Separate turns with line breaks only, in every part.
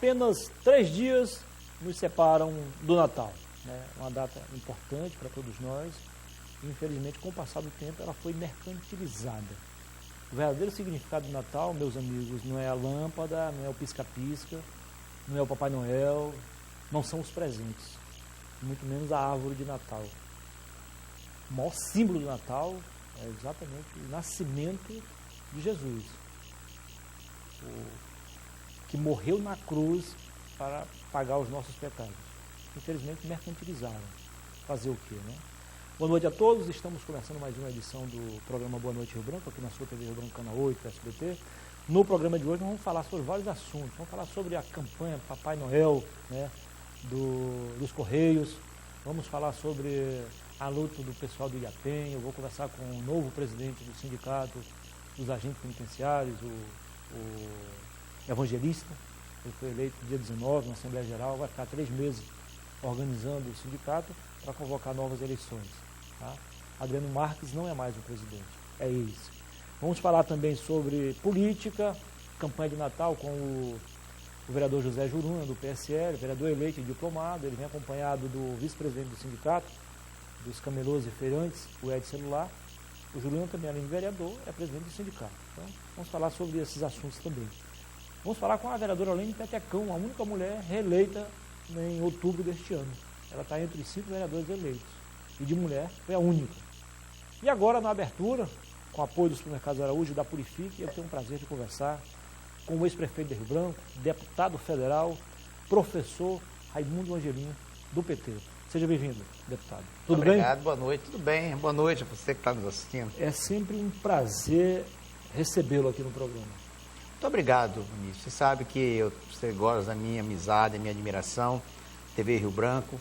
Apenas 3 dias nos separam do Natal, né? Uma data importante para todos nós. Infelizmente, com o passar do tempo, ela foi mercantilizada. O verdadeiro significado do Natal, meus amigos, não é a lâmpada, não é o pisca-pisca, não é o Papai Noel, não são os presentes, muito menos a árvore de Natal. O maior símbolo do Natal é exatamente o nascimento de Jesus, que morreu na cruz para pagar os nossos pecados. Infelizmente, mercantilizaram. Fazer o quê, né? Boa noite a todos, estamos começando mais uma edição do programa Boa Noite Rio Branco, aqui na sua TV Rio Branco, canal 8, SBT. No programa de hoje nós vamos falar sobre vários assuntos, vamos falar sobre a campanha Papai Noel, né, dos Correios, vamos falar sobre a luta do pessoal do Ilhapen, eu vou conversar com o novo presidente do sindicato dos agentes penitenciários, o Evangelista. Ele foi eleito dia 19 na Assembleia Geral, vai ficar 3 meses organizando o sindicato para convocar novas eleições. Tá? Adriano Marques não é mais o presidente, é esse. Vamos falar também sobre política, campanha de Natal com o vereador José Juruna, do PSL, vereador eleito e diplomado. Ele vem acompanhado do vice-presidente do sindicato, dos camelôs e feirantes, o Ed Celular. O Juruna também, além de vereador, é presidente do sindicato. Então, vamos falar sobre esses assuntos também. Vamos falar com a vereadora Lene Petecão, a única mulher reeleita em outubro deste ano. Ela está entre os 5 vereadores eleitos. E de mulher foi a única. E agora, na abertura, com o apoio do Supermercado Araújo e da Purifique, eu tenho o prazer de conversar com o ex-prefeito de Rio Branco, deputado federal, professor Raimundo Angelino, do PT. Seja bem-vindo, deputado. Tudo bem?
Obrigado, boa noite. Tudo bem. Boa noite a você que está nos assistindo.
É sempre um prazer recebê-lo aqui no programa.
Muito obrigado, ministro. Você sabe que você gosta da minha amizade, da minha admiração, TV Rio Branco.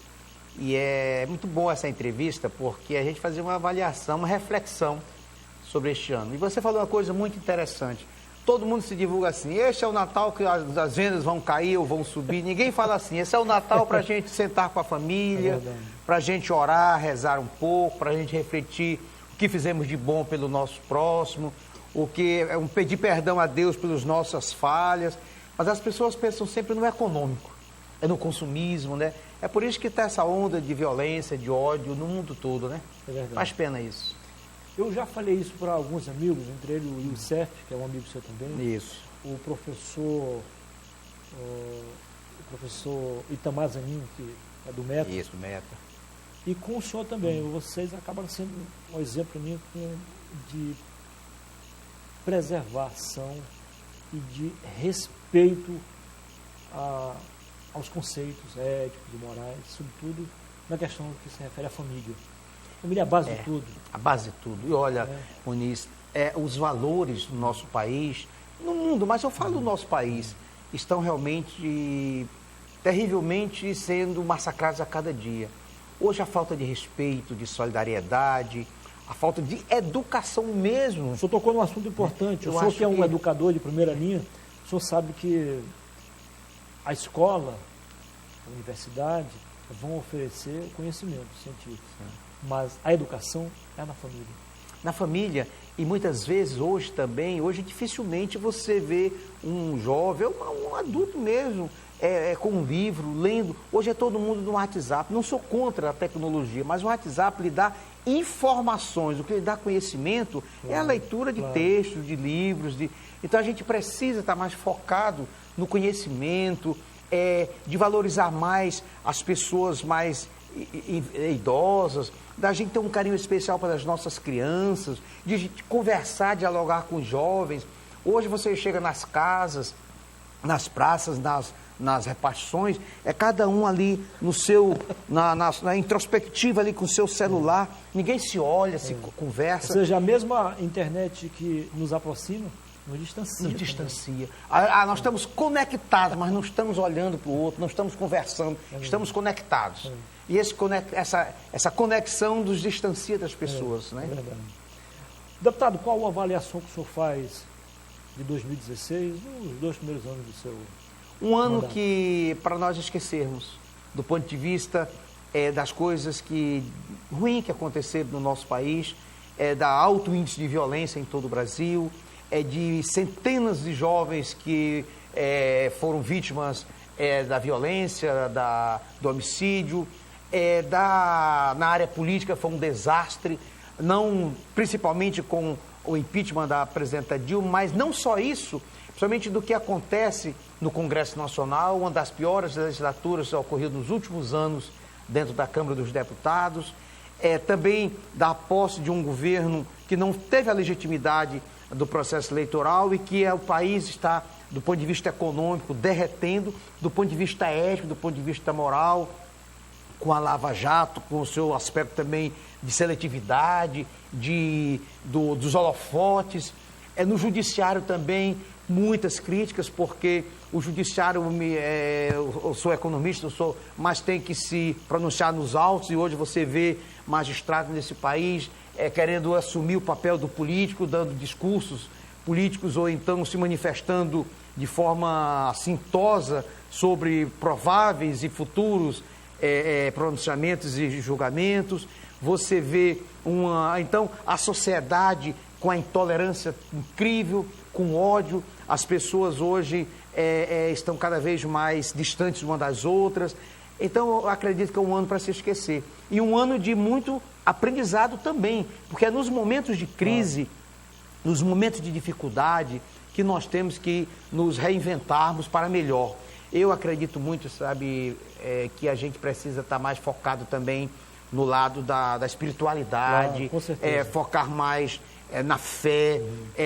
E é muito bom essa entrevista, porque a gente fazia uma avaliação, uma reflexão sobre este ano. E você falou uma coisa muito interessante. Todo mundo se divulga assim, este é o Natal que as vendas vão cair ou vão subir. Ninguém fala assim, esse é o Natal para a gente sentar com a família, para a gente orar, rezar um pouco, para a gente refletir o que fizemos de bom pelo nosso próximo, o que é pedir perdão a Deus pelas nossas falhas. Mas as pessoas pensam sempre no econômico, é no consumismo, né? É por isso que está essa onda de violência, de ódio no mundo todo, né?
É verdade.
Faz pena isso.
Eu já falei isso para alguns amigos, entre eles o Youssef, que é um amigo seu também.
Isso.
O professor Itamar Zanin, que é do Meta.
Isso, Meta.
E com o senhor também. Vocês acabam sendo um exemplo para mim de preservação e de respeito aos conceitos éticos e morais, sobretudo na questão que se refere à família. A família é a base de tudo.
A base de tudo. E olha, Muniz, os valores do nosso país, no mundo, mas eu falo do nosso país, estão realmente, terrivelmente sendo massacrados a cada dia. Hoje a falta de respeito, de solidariedade, a falta de educação mesmo.
O senhor tocou num assunto importante. O senhor que é um educador de primeira linha, o senhor sabe que a escola, a universidade, vão oferecer conhecimento científico. Mas a educação é na família.
Na família, e muitas vezes, hoje dificilmente você vê um jovem, um adulto mesmo, com um livro, lendo. Hoje é todo mundo no WhatsApp. Não sou contra a tecnologia, mas o WhatsApp lhe dá informações, o que lhe dá conhecimento é a leitura de textos, de livros. Então a gente precisa estar mais focado no conhecimento, de valorizar mais as pessoas mais idosas, da gente ter um carinho especial para as nossas crianças, de a gente conversar, dialogar com os jovens. Hoje você chega nas casas, nas praças, nas repartições, cada um ali no seu, na introspectiva ali com o seu celular, ninguém se olha, se conversa.
Ou seja, a mesma internet que nos aproxima, nos distancia.
Nos distancia. Nós estamos conectados, mas não estamos olhando para o outro, não estamos conversando, estamos conectados. E essa conexão nos distancia das pessoas, né?
É verdade. Deputado, qual a avaliação que o senhor faz de 2016, os 2 primeiros anos do seu
um ano
mandato?
Que, para nós esquecermos, do ponto de vista das coisas ruins que aconteceram no nosso país, da alto índice de violência em todo o Brasil, de centenas de jovens que foram vítimas da violência, do homicídio, na área política foi um desastre, não, principalmente com o impeachment da presidenta Dilma, mas não só isso, principalmente do que acontece no Congresso Nacional, uma das piores legislaturas ocorridas nos últimos anos dentro da Câmara dos Deputados, também da posse de um governo que não teve a legitimidade do processo eleitoral e que o país está, do ponto de vista econômico, derretendo, do ponto de vista ético, do ponto de vista moral, com a Lava Jato, com o seu aspecto também de seletividade, dos holofotes. No judiciário também, muitas críticas, porque o judiciário, eu sou economista, mas tem que se pronunciar nos autos, e hoje você vê magistrados nesse país querendo assumir o papel do político, dando discursos políticos ou então se manifestando de forma assintosa sobre prováveis e futuros pronunciamentos e julgamentos. Você vê então a sociedade com a intolerância incrível, com ódio. As pessoas hoje estão cada vez mais distantes uma das outras. Então, eu acredito que é um ano para se esquecer. E um ano de muito aprendizado também, porque é nos momentos de crise, nos momentos de dificuldade, que nós temos que nos reinventarmos para melhor. Eu acredito muito, sabe, que a gente precisa estar mais focado também no lado da espiritualidade,
com certeza.
Focar mais na fé,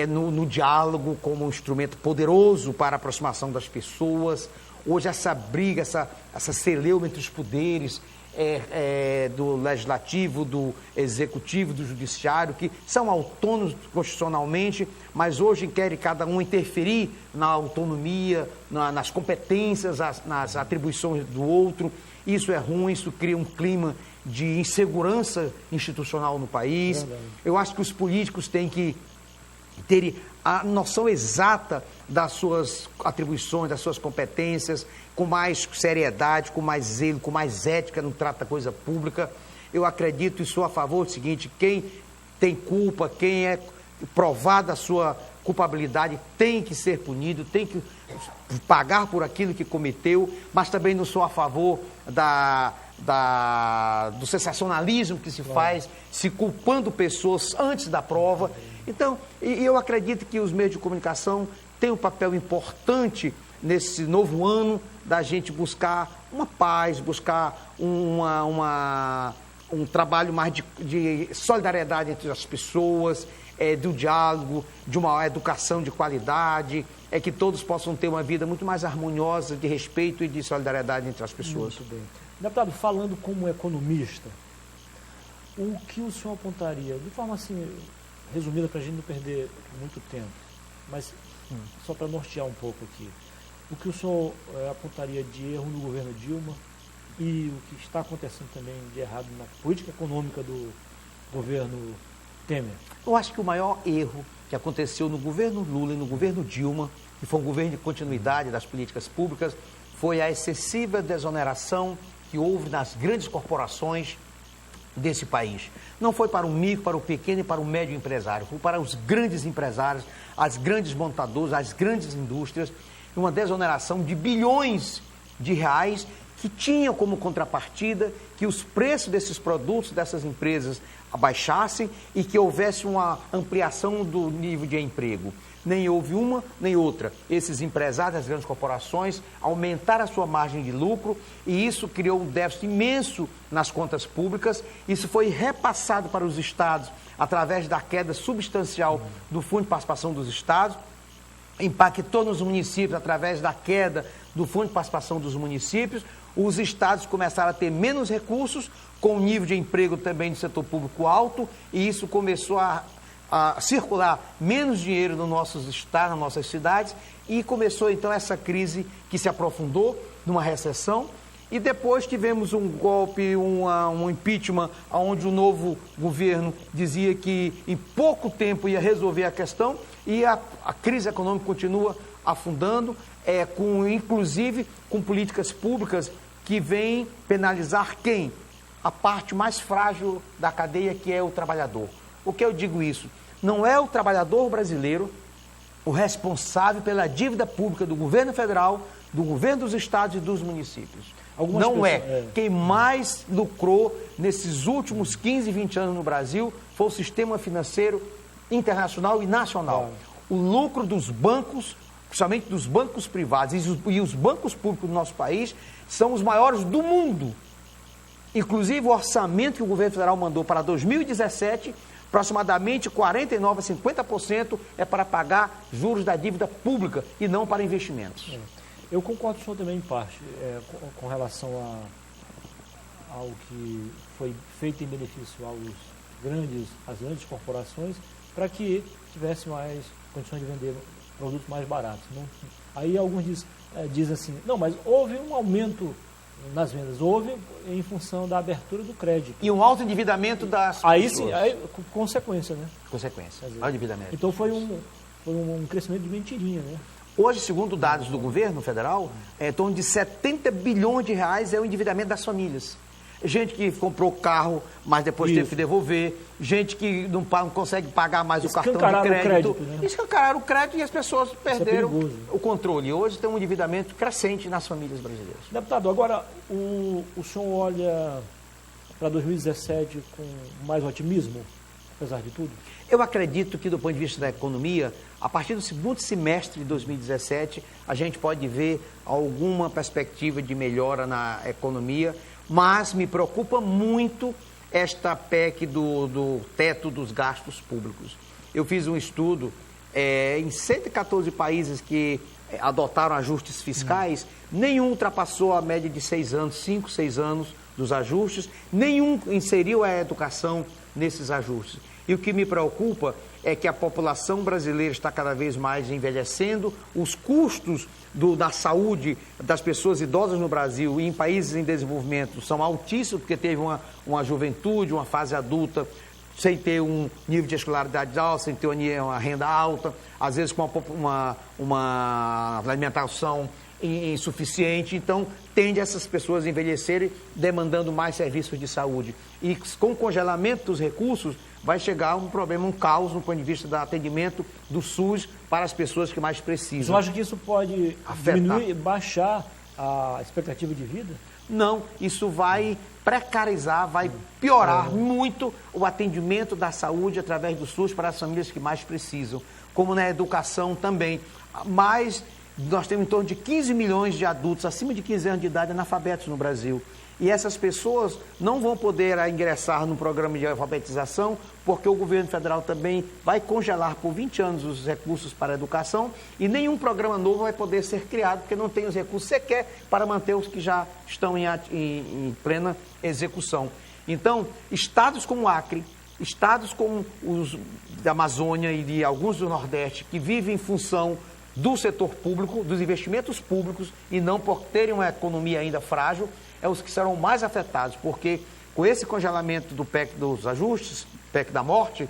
no diálogo como um instrumento poderoso para a aproximação das pessoas. Hoje essa briga, essa celeuma entre os poderes do legislativo, do executivo, do judiciário, que são autônomos constitucionalmente, mas hoje querem cada um interferir na autonomia, nas competências, nas atribuições do outro. Isso é ruim, isso cria um clima de insegurança institucional no país. Eu acho que os políticos têm que ter a noção exata das suas atribuições, das suas competências, com mais seriedade, com mais zelo, com mais ética no trato da coisa pública. Eu acredito e sou a favor do seguinte: quem tem culpa, quem é provado a sua culpabilidade, tem que ser punido, tem que pagar por aquilo que cometeu, mas também não sou a favor do sensacionalismo que se faz, se culpando pessoas antes da prova. Então, eu acredito que os meios de comunicação têm um papel importante nesse novo ano da gente buscar uma paz, buscar um trabalho mais de solidariedade entre as pessoas, do diálogo, de uma educação de qualidade, que todos possam ter uma vida muito mais harmoniosa, de respeito e de solidariedade entre as pessoas.
Muito bem. Deputado, falando como economista, o que o senhor apontaria, de forma assim, resumida, para a gente não perder muito tempo, mas só para nortear um pouco aqui, o que o senhor apontaria de erro no governo Dilma e o que está acontecendo também de errado na política econômica do governo Temer?
Eu acho que o maior erro que aconteceu no governo Lula e no governo Dilma, que foi um governo de continuidade das políticas públicas, foi a excessiva desoneração que houve nas grandes corporações desse país. Não foi para o micro, para o pequeno e para o médio empresário, foi para os grandes empresários, as grandes montadoras, as grandes indústrias, uma desoneração de bilhões de reais que tinham como contrapartida que os preços desses produtos, dessas empresas, abaixassem e que houvesse uma ampliação do nível de emprego. Nem houve uma, nem outra. Esses empresários, as grandes corporações, aumentaram a sua margem de lucro e isso criou um déficit imenso nas contas públicas. Isso foi repassado para os estados através da queda substancial do Fundo de Participação dos Estados, impactou nos municípios através da queda do Fundo de Participação dos Municípios. Os estados começaram a ter menos recursos, com o nível de emprego também do setor público alto, e isso começou a circular menos dinheiro nos nossos estados, nas nossas cidades, e começou então essa crise que se aprofundou numa recessão, e depois tivemos um golpe, um impeachment, onde o novo governo dizia que em pouco tempo ia resolver a questão, e a crise econômica continua afundando, inclusive com políticas públicas que vêm penalizar quem? A parte mais frágil da cadeia, que é o trabalhador. Por que eu digo isso? Não é o trabalhador brasileiro o responsável pela dívida pública do governo federal, do governo dos estados e dos municípios.
Algumas
Não
pessoas,
Quem mais lucrou nesses últimos 15, 20 anos no Brasil foi o sistema financeiro internacional e nacional.
Claro.
O lucro dos bancos, principalmente dos bancos privados e os bancos públicos do nosso país, são os maiores do mundo. Inclusive, o orçamento que o governo federal mandou para 2017, aproximadamente 49% a 50% é para pagar juros da dívida pública e não para investimentos.
Eu concordo com o senhor também em parte, com relação ao que foi feito em benefício às grandes corporações, para que tivesse mais condições de vender produtos mais baratos. Não? Aí alguns dizem assim, não, mas houve um aumento nas vendas, houve em função da abertura do crédito.
E um alto endividamento das
aí
pessoas.
sim, aí, consequência, né?
Consequência,
Quer dizer,
alto endividamento.
Então foi um crescimento de mentirinha, né?
Hoje, segundo dados do governo federal, em torno de 70 bilhões de reais é o endividamento das famílias. Gente que comprou carro, mas depois teve que devolver. Gente que não consegue pagar mais o cartão de crédito.
Né?
Escancararam o crédito e as pessoas perderam
o
controle. Hoje tem um endividamento crescente nas famílias brasileiras.
Deputado, agora o senhor olha para 2017 com mais otimismo, apesar de tudo?
Eu acredito que, do ponto de vista da economia, a partir do segundo semestre de 2017, a gente pode ver alguma perspectiva de melhora na economia, mas me preocupa muito esta PEC do teto dos gastos públicos. Eu fiz um estudo em 114 países que adotaram ajustes fiscais, nenhum ultrapassou a média de 6 anos, 5, 6 anos dos ajustes, nenhum inseriu a educação nesses ajustes. E o que me preocupa é que a população brasileira está cada vez mais envelhecendo, os custos da saúde das pessoas idosas no Brasil e em países em desenvolvimento são altíssimos, porque teve uma juventude, uma fase adulta, sem ter um nível de escolaridade alto, sem ter uma renda alta, às vezes com uma alimentação insuficiente, então tende essas pessoas a envelhecerem demandando mais serviços de saúde. E com o congelamento dos recursos, vai chegar um problema, um caos no ponto de vista do atendimento do SUS para as pessoas que mais precisam.
Você acha que isso pode diminuir, baixar a expectativa de vida?
Não, isso vai precarizar, vai piorar muito o atendimento da saúde através do SUS para as famílias que mais precisam, como na educação também. Mas nós temos em torno de 15 milhões de adultos acima de 15 anos de idade analfabetos no Brasil. E essas pessoas não vão poder ingressar no programa de alfabetização, porque o governo federal também vai congelar por 20 anos os recursos para a educação e nenhum programa novo vai poder ser criado, porque não tem os recursos sequer para manter os que já estão em plena execução. Então, estados como o Acre, estados como os da Amazônia e de alguns do Nordeste, que vivem em função do setor público, dos investimentos públicos e não por terem uma economia ainda frágil, é os que serão mais afetados, porque com esse congelamento do PEC dos ajustes, PEC da morte,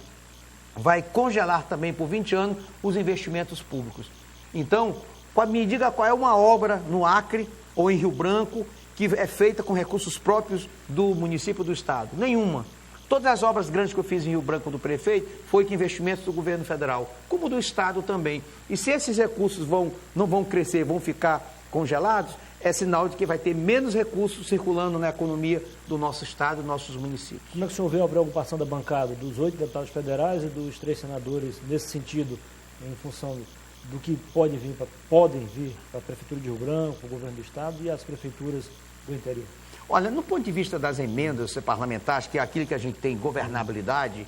vai congelar também por 20 anos os investimentos públicos. Então, me diga qual é uma obra no Acre ou em Rio Branco que é feita com recursos próprios do município do estado. Nenhuma. Todas as obras grandes que eu fiz em Rio Branco do prefeito foi com investimentos do governo federal, como do estado também. E se esses recursos não vão crescer, vão ficar congelados, é sinal de que vai ter menos recursos circulando na economia do nosso estado, dos nossos municípios.
Como é que o senhor vê a preocupação da bancada, dos 8 deputados federais e dos 3 senadores, nesse sentido, em função do que podem vir para a Prefeitura de Rio Branco, o governo do estado e as prefeituras do interior?
Olha, no ponto de vista das emendas parlamentares, que é aquilo que a gente tem governabilidade,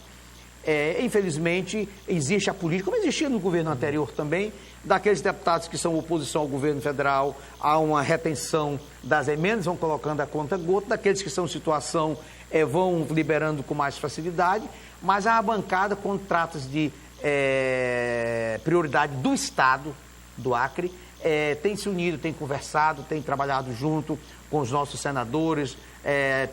infelizmente existe a política, como existia no governo anterior também, daqueles deputados que são oposição ao governo federal, há uma retenção das emendas, vão colocando a conta gota, daqueles que são em situação vão liberando com mais facilidade, mas a bancada, quando trata de prioridade do Estado, do Acre, tem se unido, tem conversado, tem trabalhado junto com os nossos senadores,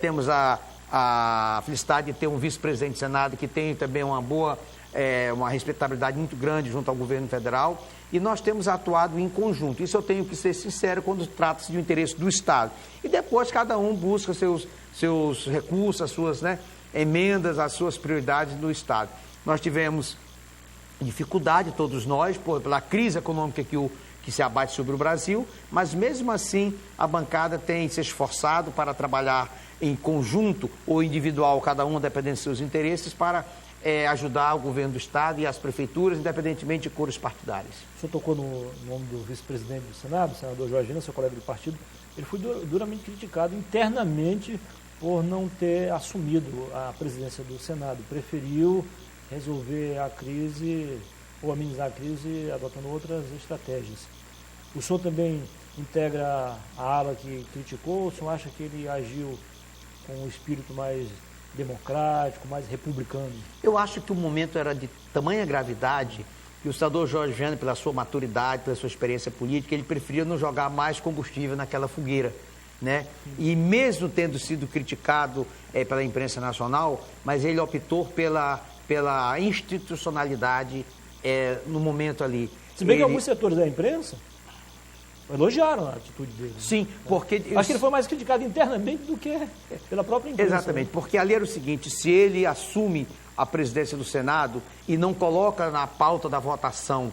temos a felicidade de ter um vice-presidente do Senado que tem também uma respeitabilidade muito grande junto ao governo federal, e nós temos atuado em conjunto. Isso eu tenho que ser sincero quando trata-se de um interesse do Estado. E depois cada um busca seus recursos, as suas emendas, as suas prioridades do Estado. Nós tivemos dificuldade, todos nós, pela crise econômica que que se abate sobre o Brasil, mas mesmo assim a bancada tem se esforçado para trabalhar em conjunto ou individual, cada um dependendo dos seus interesses, para ajudar o governo do Estado e as prefeituras, independentemente de cores partidárias.
O senhor tocou no nome do vice-presidente do Senado, o senador Jorge Vina, seu colega do partido. Ele foi duramente criticado internamente por não ter assumido a presidência do Senado. Preferiu resolver a crise ou amenizar a crise adotando outras estratégias. O senhor também integra a ala que criticou, ou o senhor acha que ele agiu com um espírito mais democrático, mais republicano?
Eu acho que o momento era de tamanha gravidade que o senador Jorge Viana, pela sua maturidade, pela sua experiência política, ele preferia não jogar mais combustível naquela fogueira, né? E mesmo tendo sido criticado pela imprensa nacional, mas ele optou pela institucionalidade no momento ali.
Se bem que alguns setores da imprensa elogiaram a atitude dele.
Sim, porque...
Acho que ele foi mais criticado internamente do que pela própria imprensa.
Exatamente, porque ali era o seguinte, se ele assume a presidência do Senado e não coloca na pauta da votação